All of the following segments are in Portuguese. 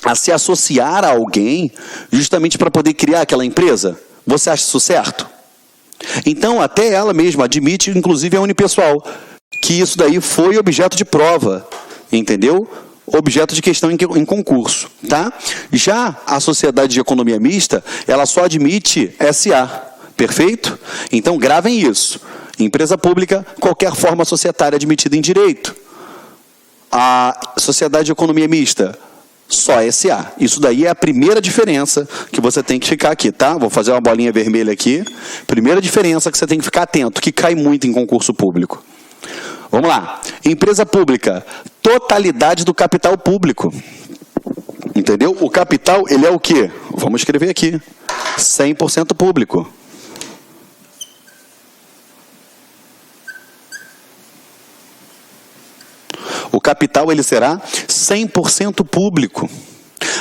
a se associar a alguém justamente para poder criar aquela empresa? Você acha isso certo? Então, até ela mesma admite, inclusive a unipessoal, que isso daí foi objeto de prova, entendeu? Objeto de questão em concurso, tá? Já a sociedade de economia mista, ela só admite SA, perfeito? Então, gravem isso. Empresa pública, qualquer forma societária admitida em direito. A sociedade de economia mista, só SA. Isso daí é a primeira diferença que você tem que ficar aqui, tá? Vou fazer uma bolinha vermelha aqui. Primeira diferença que você tem que ficar atento, que cai muito em concurso público. Vamos lá. Empresa pública, totalidade do capital público. Entendeu? O capital, ele é o quê? Vamos escrever aqui. 100% público. O capital, ele será 100% público.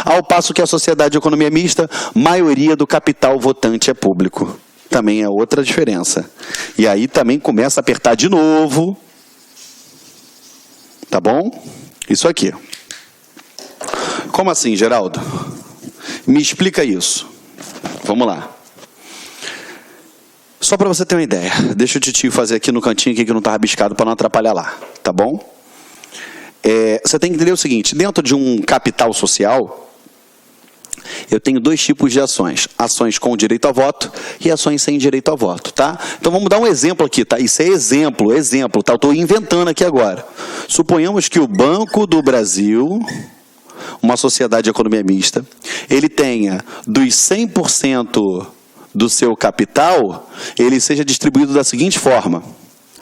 Ao passo que a sociedade de economia mista, maioria do capital votante é público. Também é outra diferença. E aí também começa a apertar de novo. Tá bom? Isso aqui. Como assim, Geraldo? Me explica isso. Vamos lá. Só para você ter uma ideia. Deixa o titio fazer aqui no cantinho aqui que não está rabiscado para não atrapalhar lá. Tá bom? Você tem que entender o seguinte, dentro de um capital social, eu tenho dois tipos de ações. Ações com direito a voto e ações sem direito a voto, tá? Então vamos dar um exemplo aqui, tá? Isso é exemplo, tá? Eu estou inventando aqui agora. Suponhamos que o Banco do Brasil, uma sociedade de economia mista, ele tenha dos 100% do seu capital, ele seja distribuído da seguinte forma.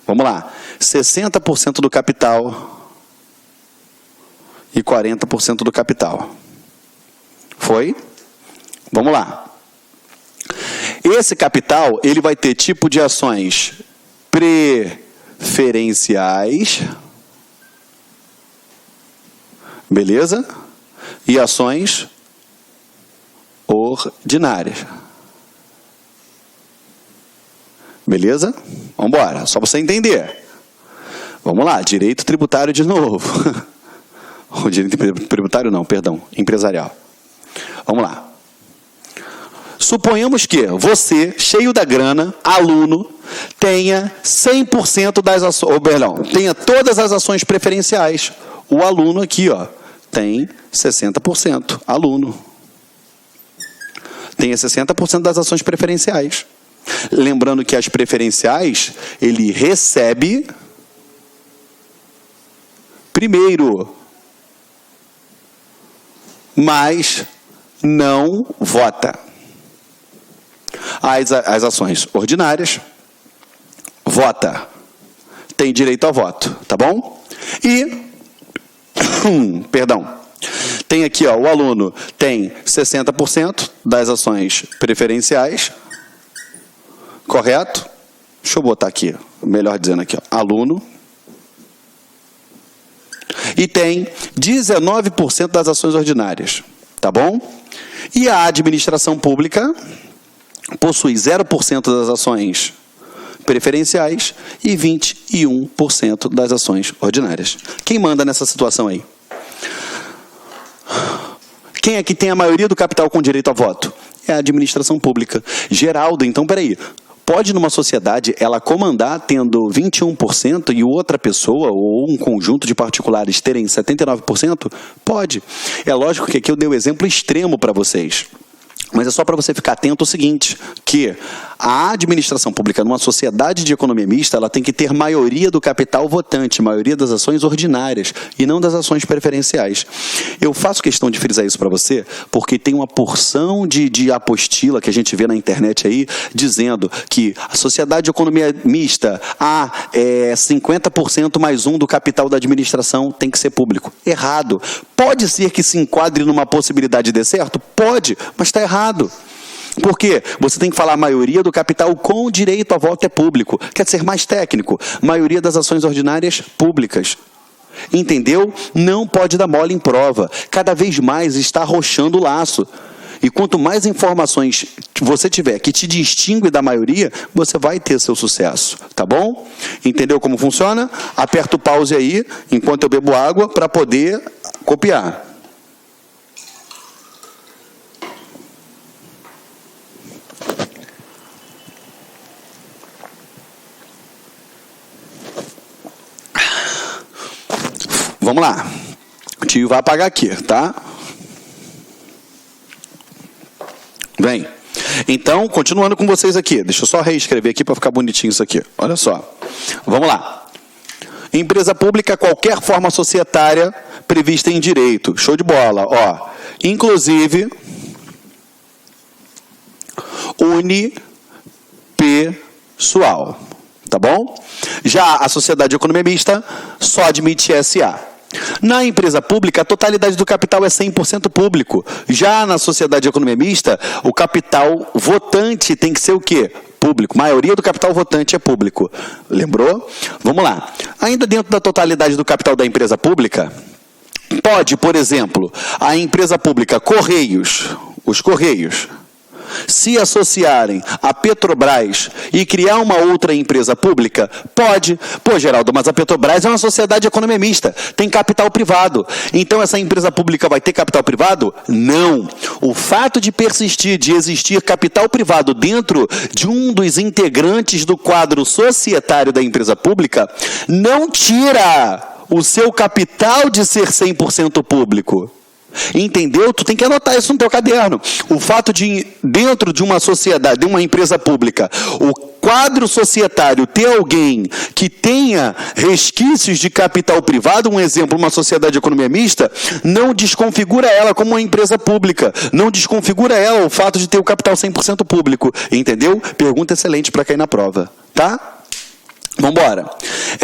Vamos lá. 60% do capital e 40% do capital. Foi? Vamos lá. Esse capital, ele vai ter tipo de ações preferenciais, beleza? E ações ordinárias. Beleza? Vamos embora, só para você entender. Vamos lá, direito tributário de novo. O direito tributário não, perdão, empresarial. Vamos lá. Suponhamos que você, cheio da grana, aluno, tenha 100% das ações, tenha todas as ações preferenciais. O aluno aqui, ó, tem 60%, aluno. Tenha 60% das ações preferenciais. Lembrando que as preferenciais, ele recebe primeiro, mas não vota. As ações ordinárias, vota. Tem direito a voto, tá bom? E, perdão, tem aqui, ó, o aluno tem 60% das ações preferenciais, correto? Deixa eu botar aqui, melhor dizendo aqui, ó, aluno. E tem 19% das ações ordinárias, tá bom? E a administração pública possui 0% das ações preferenciais e 21% das ações ordinárias. Quem manda nessa situação aí? Quem é que tem a maioria do capital com direito a voto? É a administração pública. Geraldo, então, peraí. Pode, numa sociedade, ela comandar tendo 21% e outra pessoa ou um conjunto de particulares terem 79%? Pode. É lógico que aqui eu dei o exemplo extremo para vocês. Mas é só para você ficar atento ao seguinte, que a administração pública numa sociedade de economia mista, ela tem que ter maioria do capital votante, maioria das ações ordinárias e não das ações preferenciais. Eu faço questão de frisar isso para você, porque tem uma porção de apostila que a gente vê na internet aí, dizendo que a sociedade de economia mista, 50% mais 1 do capital da administração tem que ser público. Errado. Pode ser que se enquadre numa possibilidade de dar certo? Pode, mas está errado. Por quê? Você tem que falar a maioria do capital com direito a voto é público. Quer ser mais técnico? Maioria das ações ordinárias públicas. Entendeu? Não pode dar mole em prova. Cada vez mais está arrochando o laço. E quanto mais informações você tiver que te distingue da maioria, você vai ter seu sucesso. Tá bom? Entendeu como funciona? Aperta o pause aí, enquanto eu bebo água, para poder copiar. Vamos lá. O tio vai apagar aqui, tá? Vem. Então, continuando com vocês aqui. Deixa eu só reescrever aqui para ficar bonitinho isso aqui. Olha só. Vamos lá. Empresa pública, qualquer forma societária prevista em direito. Show de bola. Ó, inclusive, unipessoal. Tá bom? Já a sociedade de economia mista só admite SA. Na empresa pública, a totalidade do capital é 100% público. Já na sociedade de economia mista, o capital votante tem que ser o quê? Público. A maioria do capital votante é público. Lembrou? Vamos lá. Ainda dentro da totalidade do capital da empresa pública, pode, por exemplo, a empresa pública Correios, os Correios, se associarem à Petrobras e criar uma outra empresa pública? Pode. Pô, Geraldo, mas a Petrobras é uma sociedade de economia mista, tem capital privado. Então essa empresa pública vai ter capital privado? Não. O fato de persistir, de existir capital privado dentro de um dos integrantes do quadro societário da empresa pública não tira o seu capital de ser 100% público. Entendeu? Tu tem que anotar isso no teu caderno. O fato de, dentro de uma sociedade, de uma empresa pública, o quadro societário ter alguém que tenha resquícios de capital privado, um exemplo, uma sociedade de economia mista, não desconfigura ela como uma empresa pública. Não desconfigura ela o fato de ter o capital 100% público. Entendeu? Pergunta excelente para cair na prova. Tá? Vamos embora.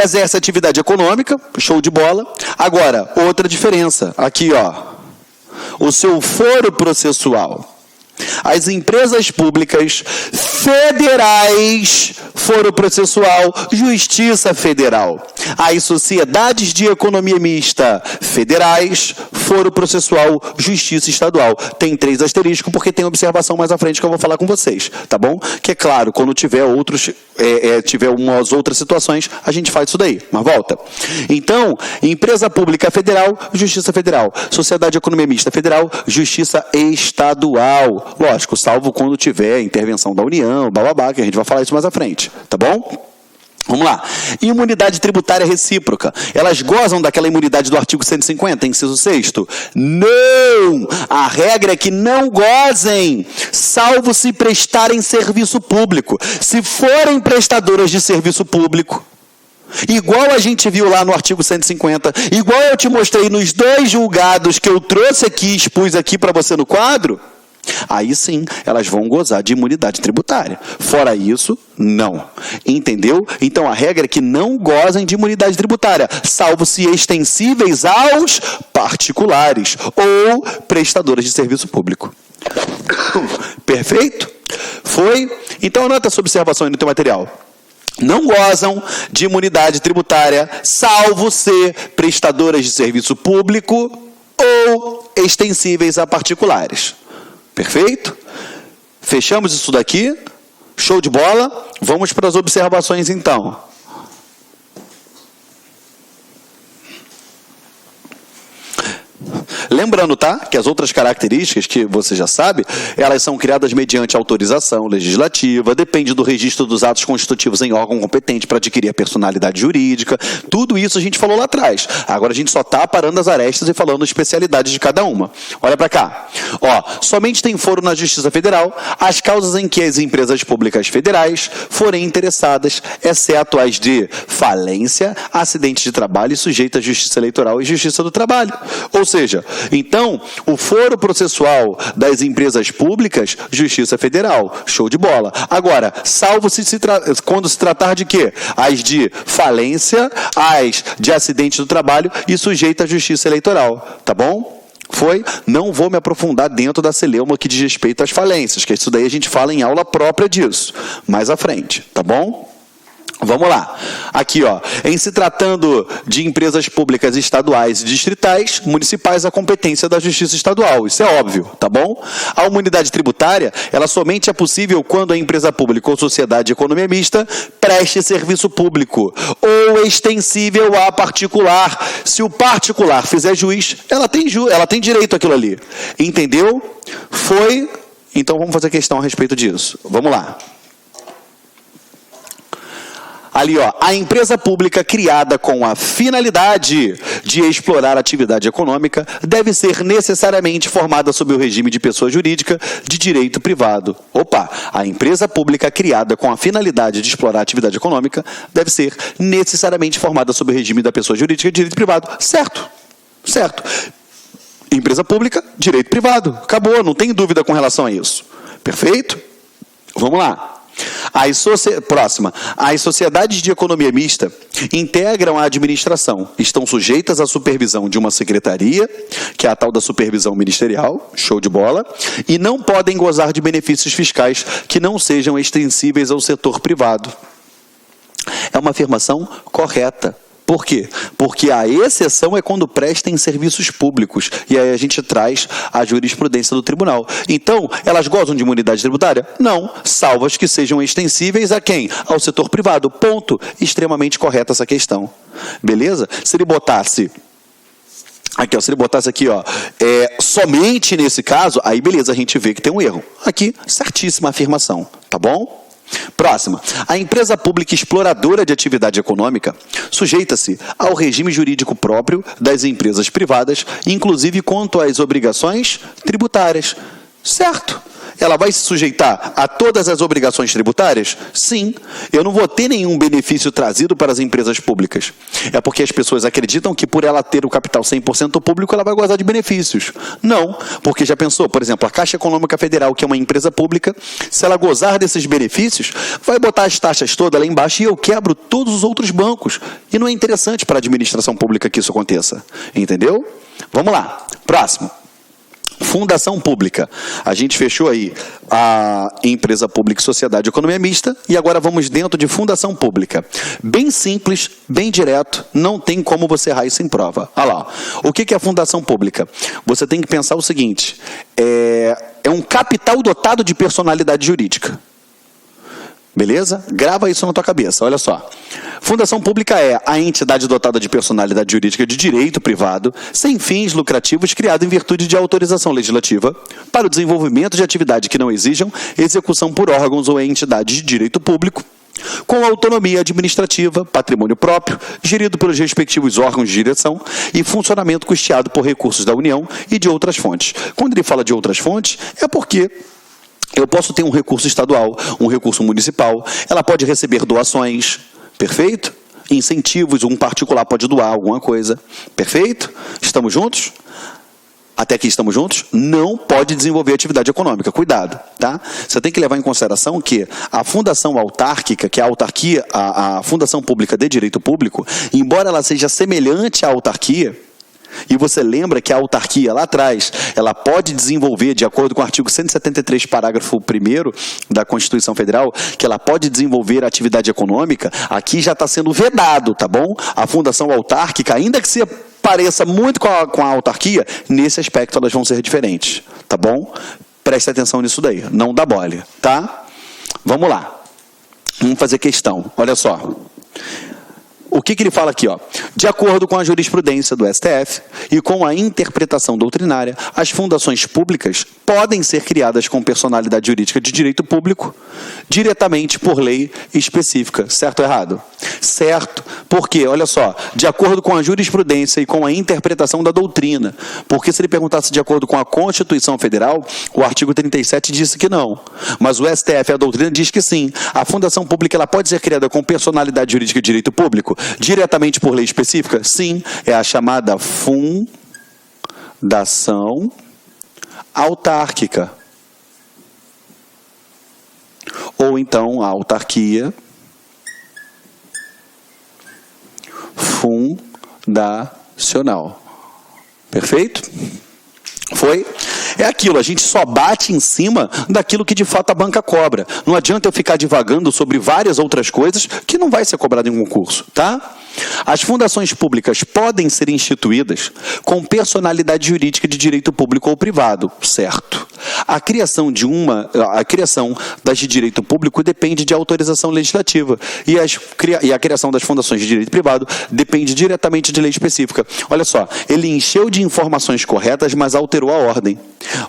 Exerce atividade econômica, show de bola. Agora, outra diferença. Aqui, ó. O seu foro processual. As empresas públicas federais, foro processual, Justiça Federal. As sociedades de economia mista federais, foro processual, Justiça Estadual. Tem 3 asteriscos porque tem observação mais à frente que eu vou falar com vocês, tá bom? Que é claro, quando tiver tiver umas outras situações, a gente faz isso daí. Mas volta. Então, empresa pública federal, Justiça Federal. Sociedade de economia mista federal, Justiça Estadual. Lógico, salvo quando tiver intervenção da União, bababá, que a gente vai falar isso mais à frente, tá bom? Vamos lá. Imunidade tributária recíproca. Elas gozam daquela imunidade do artigo 150, inciso 6º? Não! A regra é que não gozem, salvo se prestarem serviço público. Se forem prestadoras de serviço público, igual a gente viu lá no artigo 150, igual eu te mostrei nos 2 julgados que eu trouxe aqui, expus aqui para você no quadro, aí sim, elas vão gozar de imunidade tributária. Fora isso, não. Entendeu? Então, a regra é que não gozem de imunidade tributária, salvo se extensíveis aos particulares ou prestadoras de serviço público. Perfeito? Foi? Então, anota essa observação aí no teu material. Não gozam de imunidade tributária, salvo ser prestadoras de serviço público ou extensíveis a particulares. Perfeito? Fechamos isso daqui? Show de bola? Vamos para as observações então. Lembrando, tá? Que as outras características que você já sabe, elas são criadas mediante autorização legislativa, depende do registro dos atos constitutivos em órgão competente para adquirir a personalidade jurídica. Tudo isso a gente falou lá atrás. Agora a gente só está parando as arestas e falando especialidades de cada uma. Olha para cá. Ó, somente tem foro na Justiça Federal as causas em que as empresas públicas federais forem interessadas, exceto as de falência, acidente de trabalho e sujeita à Justiça Eleitoral e Justiça do Trabalho. Ou seja, então, o foro processual das empresas públicas, Justiça Federal. Show de bola. Agora, salvo quando se tratar de quê? As de falência, as de acidente do trabalho e sujeita à Justiça Eleitoral. Tá bom? Foi? Não vou me aprofundar dentro da celeuma que diz respeito às falências, que isso daí a gente fala em aula própria disso. Mais à frente. Tá bom? Vamos lá. Aqui, ó. Em se tratando de empresas públicas estaduais e distritais, municipais, a competência da Justiça Estadual. Isso é óbvio, tá bom? A imunidade tributária, ela somente é possível quando a empresa pública ou sociedade de economia mista preste serviço público ou extensível a particular. Se o particular fizer juiz, ela tem direito àquilo ali. Entendeu? Foi? Então vamos fazer questão a respeito disso. Vamos lá. Ali, ó, a empresa pública criada com a finalidade de explorar atividade econômica deve ser necessariamente formada sob o regime de pessoa jurídica de direito privado. Opa, a empresa pública criada com a finalidade de explorar atividade econômica deve ser necessariamente formada sob o regime da pessoa jurídica de direito privado. Certo, certo. Empresa pública, direito privado. Acabou, não tem dúvida com relação a isso. Perfeito? Vamos lá. Próxima. As sociedades de economia mista integram a administração, estão sujeitas à supervisão de uma secretaria, que é a tal da supervisão ministerial, show de bola, e não podem gozar de benefícios fiscais que não sejam extensíveis ao setor privado. É uma afirmação correta. Por quê? Porque a exceção é quando prestem serviços públicos. E aí a gente traz a jurisprudência do tribunal. Então, elas gozam de imunidade tributária? Não, salvo as que sejam extensíveis a quem? Ao setor privado. Ponto. Extremamente correta essa questão. Beleza? Se ele botasse... Aqui, ó, se ele botasse aqui, ó, somente nesse caso, aí beleza, a gente vê que tem um erro. Aqui, certíssima afirmação. Tá bom? Próxima. A empresa pública exploradora de atividade econômica sujeita-se ao regime jurídico próprio das empresas privadas, inclusive quanto às obrigações tributárias. Certo? Ela vai se sujeitar a todas as obrigações tributárias? Sim. Eu não vou ter nenhum benefício trazido para as empresas públicas. É porque as pessoas acreditam que por ela ter o capital 100% público, ela vai gozar de benefícios. Não, porque já pensou, por exemplo, a Caixa Econômica Federal, que é uma empresa pública, se ela gozar desses benefícios, vai botar as taxas todas lá embaixo e eu quebro todos os outros bancos. E não é interessante para a administração pública que isso aconteça. Entendeu? Vamos lá. Próximo. Fundação pública. A gente fechou aí a empresa pública e sociedade de economia mista e agora vamos dentro de fundação pública. Bem simples, bem direto, não tem como você errar isso em prova. Olha lá. O que é fundação pública? Você tem que pensar o seguinte, é um capital dotado de personalidade jurídica. Beleza? Grava isso na tua cabeça, olha só. Fundação pública é a entidade dotada de personalidade jurídica de direito privado, sem fins lucrativos, criada em virtude de autorização legislativa, para o desenvolvimento de atividade que não exijam execução por órgãos ou entidades de direito público, com autonomia administrativa, patrimônio próprio, gerido pelos respectivos órgãos de direção e funcionamento custeado por recursos da União e de outras fontes. Quando ele fala de outras fontes, é porque eu posso ter um recurso estadual, um recurso municipal, ela pode receber doações, perfeito? Incentivos, um particular pode doar alguma coisa, perfeito? Estamos juntos? Até aqui estamos juntos? Não pode desenvolver atividade econômica, cuidado, tá? Você tem que levar em consideração que a fundação autárquica, que é a autarquia, a fundação pública de direito público, embora ela seja semelhante à autarquia, e você lembra que a autarquia lá atrás, ela pode desenvolver, de acordo com o artigo 173, parágrafo 1º da Constituição Federal, que ela pode desenvolver atividade econômica, aqui já está sendo vedado, tá bom? A fundação autárquica, ainda que se pareça muito com a autarquia, nesse aspecto elas vão ser diferentes, tá bom? Preste atenção nisso daí, não dá mole, tá? Vamos lá. Vamos fazer questão, olha só. O que ele fala aqui, ó? De acordo com a jurisprudência do STF e com a interpretação doutrinária, as fundações públicas podem ser criadas com personalidade jurídica de direito público diretamente por lei específica. Certo ou errado? Certo. Por quê? Olha só, de acordo com a jurisprudência e com a interpretação da doutrina. Porque se ele perguntasse de acordo com a Constituição Federal, o artigo 37 disse que não. Mas o STF, a doutrina, diz que sim. A fundação pública ela pode ser criada com personalidade jurídica de direito público diretamente por lei específica? Sim, é a chamada fundação autárquica. Ou então a autarquia fundacional. Perfeito? Foi? É aquilo, a gente só bate em cima daquilo que de fato a banca cobra. Não adianta eu ficar divagando sobre várias outras coisas que não vai ser cobrado em concurso, tá? As fundações públicas podem ser instituídas com personalidade jurídica de direito público ou privado, certo? A criação das de direito público depende de autorização legislativa e a criação das fundações de direito privado depende diretamente de lei específica. Olha só, ele encheu de informações corretas, mas alterou a ordem.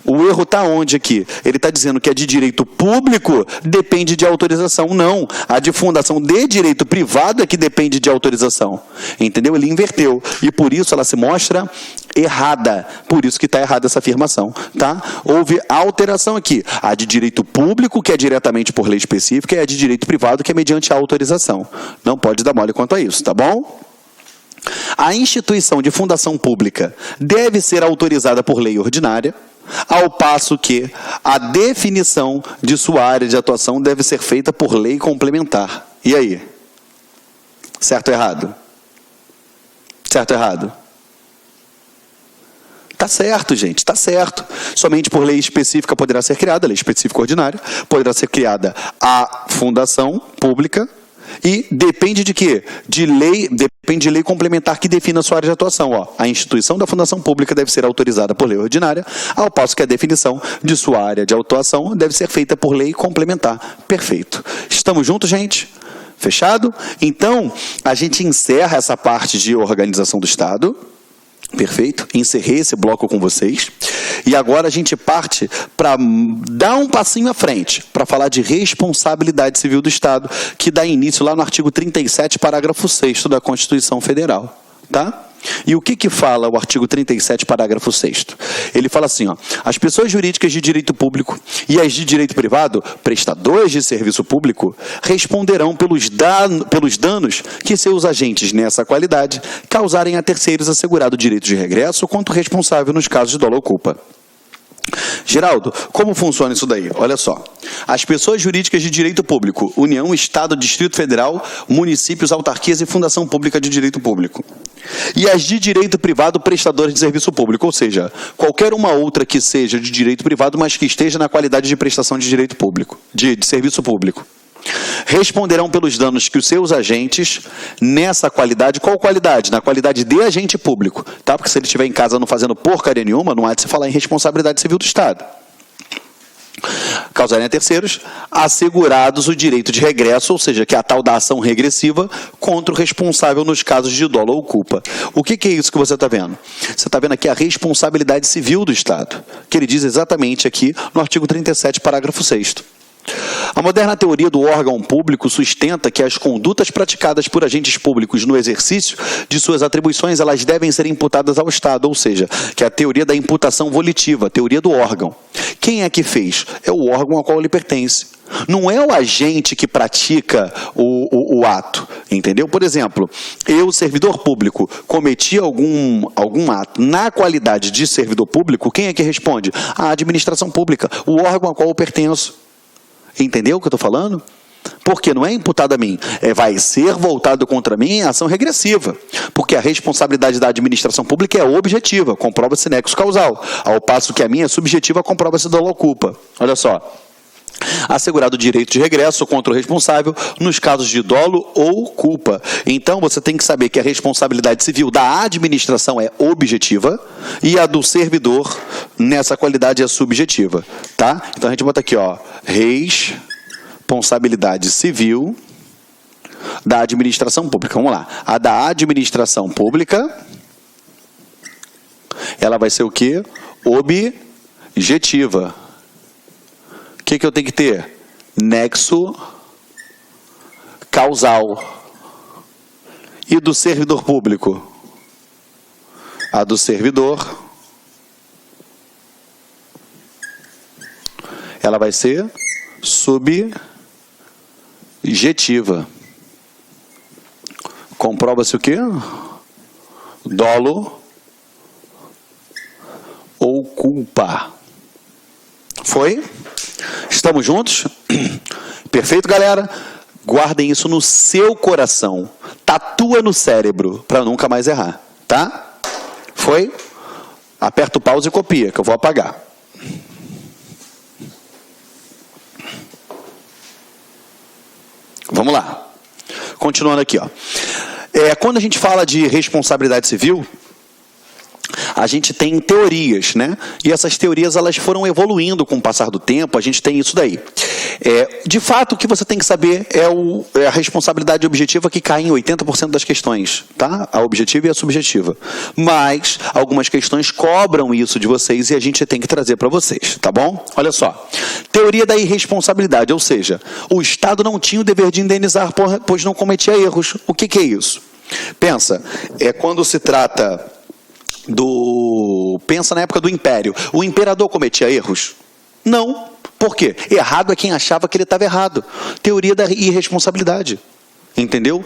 O erro está onde aqui? Ele está dizendo que a de direito público depende de autorização. Não, a de fundação de direito privado é que depende de autorização. Entendeu? Ele inverteu e por isso ela se mostra errada. Por isso que está errada essa afirmação, tá? Houve alteração aqui. A de direito público, que é diretamente por lei específica, e a de direito privado, que é mediante a autorização. Não pode dar mole quanto a isso, tá bom? A instituição de fundação pública deve ser autorizada por lei ordinária, ao passo que a definição de sua área de atuação deve ser feita por lei complementar. E aí? Certo ou errado? Certo ou errado? Está certo, gente, está certo. Somente por lei específica poderá ser criada, lei específica ordinária, poderá ser criada a fundação pública e depende de quê? Depende de lei complementar que defina a sua área de atuação. Ó, a instituição da fundação pública deve ser autorizada por lei ordinária, ao passo que a definição de sua área de atuação deve ser feita por lei complementar. Perfeito. Estamos juntos, gente? Fechado? Então, a gente encerra essa parte de organização do Estado. Perfeito? Encerrei esse bloco com vocês. E agora a gente parte para dar um passinho à frente, para falar de responsabilidade civil do Estado, que dá início lá no artigo 37, parágrafo 6º da Constituição Federal. Tá? E o que fala o artigo 37, parágrafo 6º? Ele fala assim, ó, as pessoas jurídicas de direito público e as de direito privado, prestadores de serviço público, responderão pelos danos que seus agentes nessa qualidade causarem a terceiros assegurado direito de regresso quanto responsável nos casos de dolo ou culpa. Geraldo, como funciona isso daí? Olha só. As pessoas jurídicas de direito público, União, Estado, Distrito Federal, municípios, autarquias e Fundação Pública de Direito Público. E as de direito privado, prestadores de serviço público, ou seja, qualquer uma outra que seja de direito privado, mas que esteja na qualidade de prestação de direito público, de serviço público. Responderão pelos danos que os seus agentes, nessa qualidade, qual qualidade? Na qualidade de agente público, tá? Porque se ele estiver em casa não fazendo porcaria nenhuma, não há de se falar em responsabilidade civil do Estado. Causarem a terceiros, assegurados o direito de regresso, ou seja, que é a tal da ação regressiva contra o responsável nos casos de dolo ou culpa. O que é isso que você está vendo? Você está vendo aqui a responsabilidade civil do Estado, que ele diz exatamente aqui no artigo 37, parágrafo 6º. A moderna teoria do órgão público sustenta que as condutas praticadas por agentes públicos no exercício de suas atribuições, elas devem ser imputadas ao Estado, ou seja, que é a teoria da imputação volitiva, a teoria do órgão. Quem é que fez? É o órgão ao qual ele pertence. Não é o agente que pratica o ato, entendeu? Por exemplo, eu, servidor público, cometi algum ato na qualidade de servidor público, quem é que responde? A administração pública, o órgão ao qual eu pertenço. Entendeu o que eu estou falando? Porque não é imputado a mim, vai ser voltado contra mim em ação regressiva. Porque a responsabilidade da administração pública é objetiva, comprova-se nexo causal, ao passo que a minha é subjetiva, comprova-se dolo ou culpa. Olha só. Assegurado o direito de regresso contra o responsável nos casos de dolo ou culpa. Então, você tem que saber que a responsabilidade civil da administração é objetiva e a do servidor, nessa qualidade, é subjetiva. Tá? Então, a gente bota aqui, ó, responsabilidade civil da administração pública. Vamos lá. A da administração pública, ela vai ser o quê? Objetiva. O que eu tenho que ter? Nexo causal. E do servidor público? A do servidor, ela vai ser subjetiva. Comprova-se o quê? Dolo ou culpa. Foi? Estamos juntos? Perfeito, galera? Guardem isso no seu coração. Tatua no cérebro, para nunca mais errar. Tá? Foi? Aperta o pause e copia, que eu vou apagar. Vamos lá. Continuando aqui, ó. Quando a gente fala de responsabilidade civil, a gente tem teorias, né? E essas teorias elas foram evoluindo com o passar do tempo, a gente tem isso daí. De fato, o que você tem que saber é a responsabilidade objetiva que cai em 80% das questões, tá? A objetiva e a subjetiva. Mas algumas questões cobram isso de vocês e a gente tem que trazer para vocês, tá bom? Olha só. Teoria da irresponsabilidade, ou seja, o Estado não tinha o dever de indenizar, pois não cometia erros. O que é isso? Pensa, quando se trata Pensa na época do Império. O imperador cometia erros? Não. Por quê? Errado é quem achava que ele estava errado. Teoria da irresponsabilidade. Entendeu?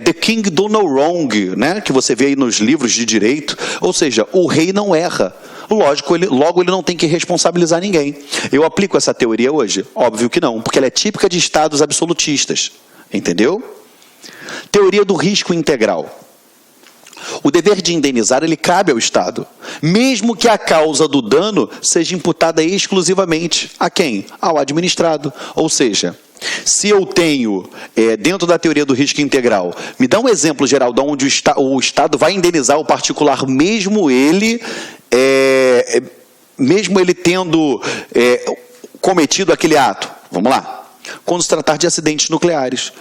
The king do no wrong, né? Que você vê aí nos livros de direito. Ou seja, o rei não erra. Logo ele não tem que responsabilizar ninguém. Eu aplico essa teoria hoje? Óbvio que não, porque ela é típica de estados absolutistas. Entendeu? Teoria do risco integral. O dever de indenizar, ele cabe ao Estado, mesmo que a causa do dano seja imputada exclusivamente a quem? Ao administrado. Ou seja, se eu tenho, dentro da teoria do risco integral, me dá um exemplo geral de onde o Estado vai indenizar o particular, mesmo ele tendo cometido aquele ato. Vamos lá. Quando se tratar de acidentes nucleares,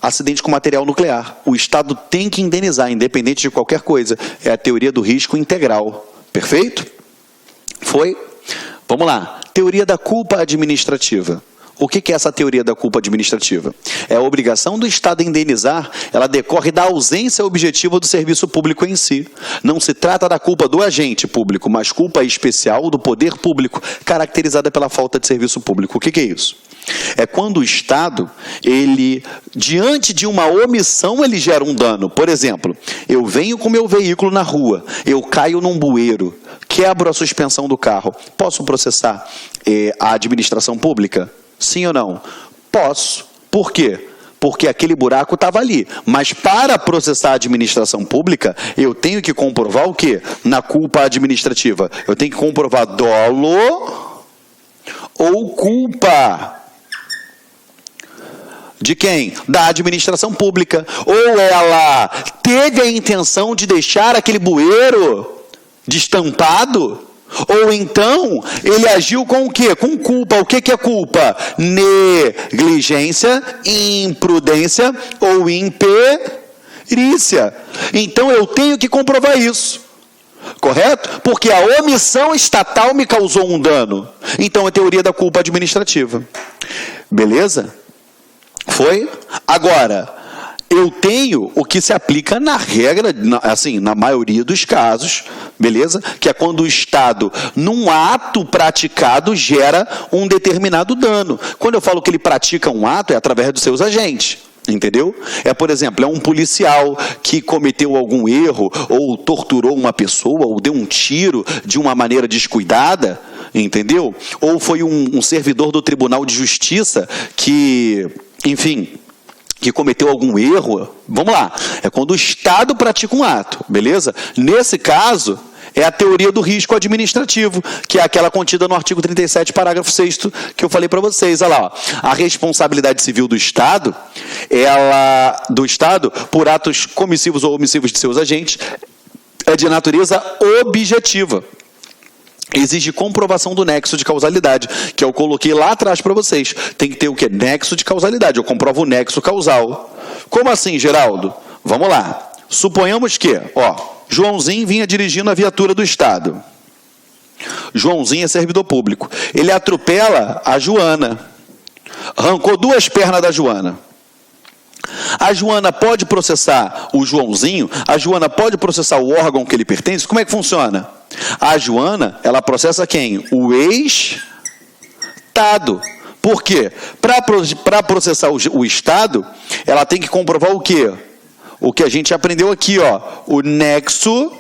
acidente com material nuclear, o Estado tem que indenizar, independente de qualquer coisa. É a teoria do risco integral. Perfeito? Foi? Vamos lá. Teoria da culpa administrativa. O que é essa teoria da culpa administrativa? É a obrigação do Estado indenizar, ela decorre da ausência objetiva do serviço público em si. Não se trata da culpa do agente público, mas culpa especial do poder público, caracterizada pela falta de serviço público. O que é isso? É quando o Estado, diante de uma omissão, ele gera um dano. Por exemplo, eu venho com meu veículo na rua, eu caio num bueiro, quebro a suspensão do carro. Posso processar a administração pública? Sim ou não? Posso. Por quê? Porque aquele buraco estava ali. Mas para processar a administração pública, eu tenho que comprovar o quê? Na culpa administrativa. Eu tenho que comprovar dolo ou culpa. De quem? Da administração pública. Ou ela teve a intenção de deixar aquele bueiro destampado, ou então ele agiu com o quê? Com culpa. O que é culpa? Negligência, imprudência ou imperícia. Então eu tenho que comprovar isso. Correto? Porque a omissão estatal me causou um dano. Então é teoria da culpa administrativa. Beleza? Foi? Agora, eu tenho o que se aplica na regra, assim, na maioria dos casos, beleza? Que é quando o Estado, num ato praticado, gera um determinado dano. Quando eu falo que ele pratica um ato, é através dos seus agentes. Entendeu? Por exemplo, um policial que cometeu algum erro, ou torturou uma pessoa, ou deu um tiro de uma maneira descuidada, entendeu? Ou foi um servidor do Tribunal de Justiça que, enfim, que cometeu algum erro. Vamos lá, é quando o Estado pratica um ato, beleza? Nesse caso, é a teoria do risco administrativo, que é aquela contida no artigo 37, parágrafo 6º, que eu falei para vocês. Olha lá, ó. A responsabilidade civil do Estado, por atos comissivos ou omissivos de seus agentes, é de natureza objetiva. Exige comprovação do nexo de causalidade, que eu coloquei lá atrás para vocês. Tem que ter o quê? Nexo de causalidade. Eu comprovo o nexo causal. Como assim, Geraldo? Vamos lá. Suponhamos que, Joãozinho vinha dirigindo a viatura do Estado. Joãozinho é servidor público. Ele atropela a Joana. Arrancou 2 pernas da Joana. A Joana pode processar o Joãozinho? A Joana pode processar o órgão que ele pertence? Como é que funciona? A Joana, ela processa quem? O Estado. Por quê? Para processar o Estado, ela tem que comprovar o quê? O que a gente aprendeu aqui, o nexo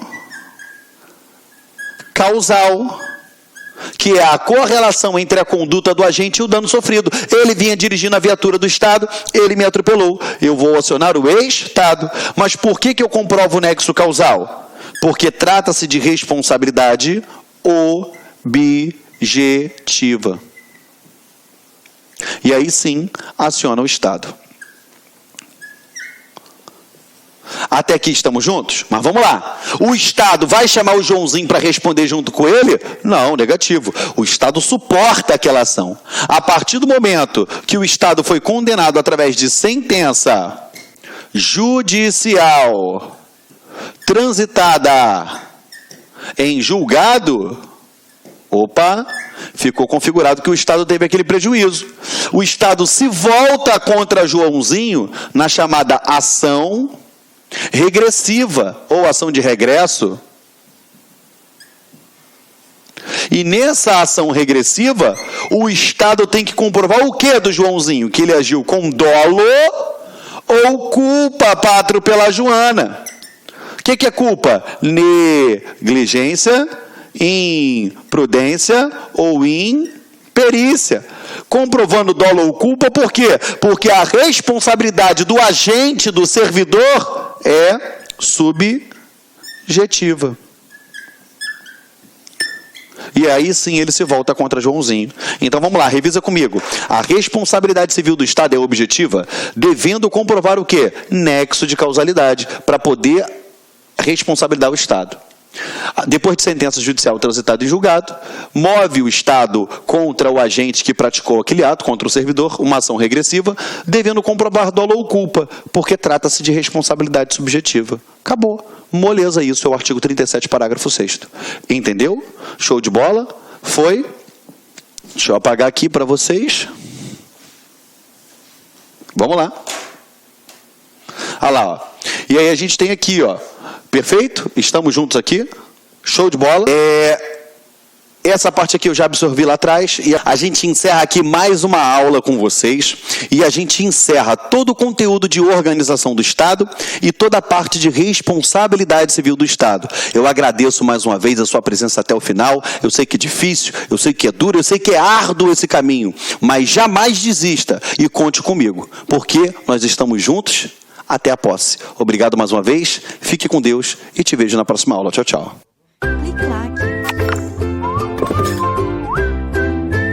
causal, que é a correlação entre a conduta do agente e o dano sofrido. Ele vinha dirigindo a viatura do Estado, ele me atropelou. Eu vou acionar o Estado. Mas por que eu comprovo o nexo causal? Porque trata-se de responsabilidade objetiva. E aí sim, aciona o Estado. Até aqui estamos juntos? Mas vamos lá. O Estado vai chamar o Joãozinho para responder junto com ele? Não, negativo. O Estado suporta aquela ação. A partir do momento que o Estado foi condenado através de sentença judicial transitada em julgado, opa, ficou configurado que o Estado teve aquele prejuízo. O Estado se volta contra Joãozinho na chamada ação regressiva, ou ação de regresso. E nessa ação regressiva, o Estado tem que comprovar o que do Joãozinho? Que ele agiu com dolo ou culpa para atropelar Joana. O que é culpa? Negligência, imprudência ou imperícia. Comprovando dolo ou culpa, por quê? Porque a responsabilidade do agente, do servidor, é subjetiva. E aí sim ele se volta contra Joãozinho. Então vamos lá, revisa comigo. A responsabilidade civil do Estado é objetiva, devendo comprovar o quê? Nexo de causalidade, para poder responsabilizar o Estado. Depois de sentença judicial transitada em julgado, move o Estado contra o agente que praticou aquele ato, contra o servidor, uma ação regressiva, devendo comprovar dolo ou culpa, porque trata-se de responsabilidade subjetiva. Acabou. Moleza, isso é o artigo 37, parágrafo 6º. Entendeu? Show de bola? Foi? Deixa eu apagar aqui para vocês. Vamos lá. Olha lá, ó. E aí a gente tem aqui, ó. Perfeito? Estamos juntos aqui. Show de bola. Essa parte aqui eu já absorvi lá atrás. E a gente encerra aqui mais uma aula com vocês. E a gente encerra todo o conteúdo de organização do Estado e toda a parte de responsabilidade civil do Estado. Eu agradeço mais uma vez a sua presença até o final. Eu sei que é difícil, eu sei que é duro, eu sei que é árduo esse caminho. Mas jamais desista e conte comigo. Porque nós estamos juntos. Até a posse. Obrigado mais uma vez, fique com Deus e te vejo na próxima aula. Tchau, tchau.